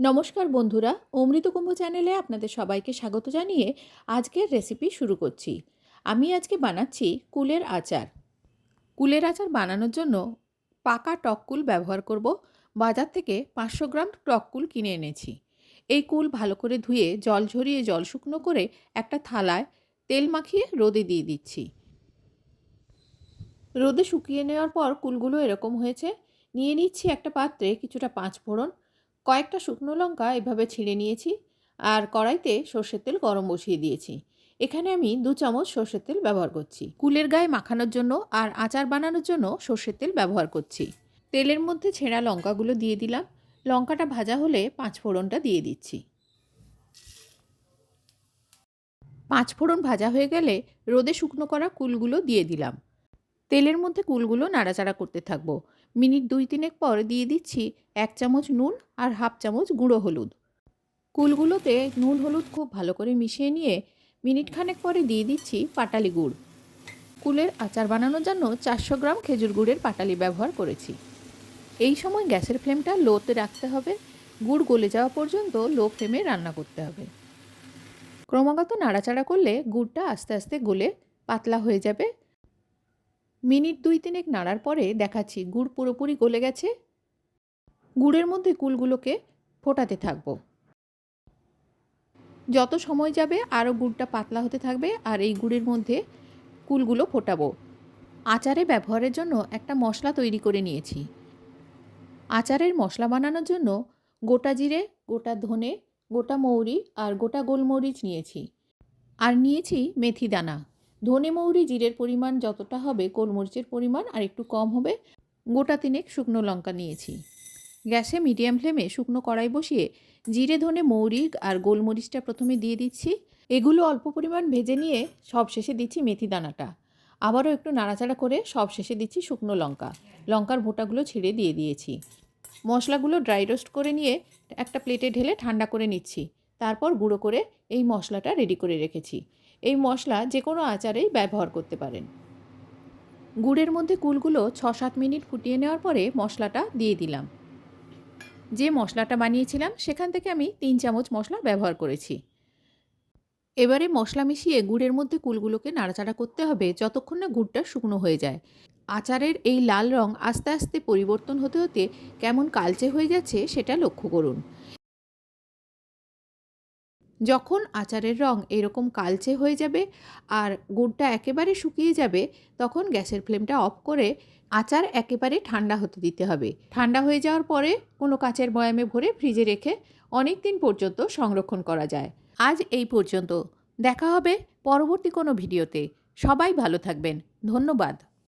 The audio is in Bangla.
নমস্কার বন্ধুরা, অমৃতকুম্ভ চ্যানেলে আপনাদের সবাইকে স্বাগত জানিয়ে আজকের রেসিপি শুরু করছি। আমি আজকে বানাচ্ছি কুলের আচার। কুলের আচার বানানোর জন্য পাকা টক কুল ব্যবহার করব। বাজার থেকে 500 গ্রাম টক কুল কিনে এনেছি। এই কুল ভালো করে ধুয়ে জল ঝরিয়ে জল শুকনো করে একটা থালায় তেল মাখিয়ে রোদে দিয়ে দিচ্ছি। রোদে শুকিয়ে নেওয়ার পর কুলগুলো এরকম হয়েছে। নিয়ে নিচ্ছি একটা পাত্রে কিছুটা পাঁচফোড়ন, কয়েকটা শুকনো লঙ্কা এভাবে ছিঁড়ে নিয়েছি, আর কড়াইতে সর্ষের তেল গরম বসিয়ে দিয়েছি। এখানে আমি 2 চামচ সর্ষের তেল ব্যবহার করছি। কুলের গায়ে মাখানোর জন্য আর আচার বানানোর জন্য সর্ষের তেল ব্যবহার করছি। তেলের মধ্যে ছেঁড়া লঙ্কাগুলো দিয়ে দিলাম। লঙ্কাটা ভাজা হলে পাঁচফোড়নটা দিয়ে দিচ্ছি। পাঁচফোড়ন ভাজা হয়ে গেলে রোদে শুকনো করা কুলগুলো দিয়ে দিলাম। তেলের মধ্যে কুলগুলো নাড়াচাড়া করতে থাকবো। মিনিট 2-3 পর দিয়ে দিচ্ছি 1 চামচ নুন আর হাফ চামচ গুঁড়ো হলুদ। কুলগুলোতে নুন হলুদ খুব ভালো করে মিশিয়ে নিয়ে মিনিট খানেক পরে দিয়ে দিচ্ছি পাটালি গুড়। কুলের আচার বানানোর জন্য 400 গ্রাম খেজুর গুড়ের পাটালি ব্যবহার করেছি। এই সময় গ্যাসের ফ্লেমটা লোতে রাখতে হবে। গুড় গলে যাওয়া পর্যন্ত লো ফ্লেমে রান্না করতে হবে। ক্রমাগত নাড়াচাড়া করলে গুড়টা আস্তে আস্তে গলে পাতলা হয়ে যাবে। মিনিট 2-3 নাড়ার পরে দেখাচ্ছি গুড় পুরোপুরি গলে গেছে। গুড়ের মধ্যে কুলগুলোকে ফোটাতে থাকবো। যত সময় যাবে আরও গুড়টা পাতলা হতে থাকবে, আর এই গুড়ের মধ্যে কুলগুলো ফোটাবো। আচারে ব্যবহারের জন্য একটা মশলা তৈরি করে নিয়েছি। আচারের মশলা বানানোর জন্য গোটা জিরে, গোটা ধনে, গোটা মৌরি আর গোটা গোলমরিচ নিয়েছি। আর নিয়েছি মেথি দানা। ধনে মৌরি জিরের পরিমাণ যতটা হবে গোলমরিচের পরিমাণ আর একটু কম হবে। গোটা 3 শুকনো লঙ্কা নিয়েছি। গ্যাসে মিডিয়াম ফ্লেমে শুকনো কড়াই বসিয়ে জিরে ধনে মৌরি আর গোলমরিচটা প্রথমে দিয়ে দিচ্ছি। এগুলো অল্প পরিমাণ ভেজে নিয়ে সব শেষে দিচ্ছি মেথি দানাটা। আবারও একটু নাড়াচাড়া করে সব শেষে দিচ্ছি শুকনো লঙ্কা। লঙ্কার বোটাগুলো ছেড়ে দিয়ে দিয়েছি। মশলাগুলো ড্রাই রোস্ট করে নিয়ে একটা প্লেটে ঢেলে ঠান্ডা করে নিচ্ছি। তারপর গুঁড়ো করে এই মশলাটা রেডি করে রেখেছি। এই মশলা যে কোনো আচারেই ব্যবহার করতে পারেন। গুড়ের মধ্যে কুলগুলো 6-7 মিনিট ফুটিয়ে নেওয়ার পরে মশলাটা দিয়ে দিলাম। যে মশলাটা বানিয়েছিলাম সেখান থেকে আমি 3 চামচ মশলা ব্যবহার করেছি। এবারে মশলা মিশিয়ে গুড়ের মধ্যে কুলগুলোকে নাড়াচাড়া করতে হবে যতক্ষণ না গুড়টা শুকনো হয়ে যায়। আচারের এই লাল রং আস্তে আস্তে পরিবর্তন হতে হতে কেমন কালচে হয়ে যাচ্ছে সেটা লক্ষ্য করুন। যখন আচারের রং এরকম কালচে হয়ে যাবে আর গুড়টা একেবারে শুকিয়ে যাবে, তখন গ্যাসের ফ্লেমটা অফ করে আচার একেবারে ঠান্ডা হতে দিতে হবে। ঠান্ডা হয়ে যাওয়ার পরে কোনো কাচের বয়ামে ভরে ফ্রিজে রেখে অনেক দিন পর্যন্ত সংরক্ষণ করা যায়। আজ এই পর্যন্ত। দেখা হবে পরবর্তী কোনো ভিডিওতে। সবাই ভালো থাকবেন। ধন্যবাদ।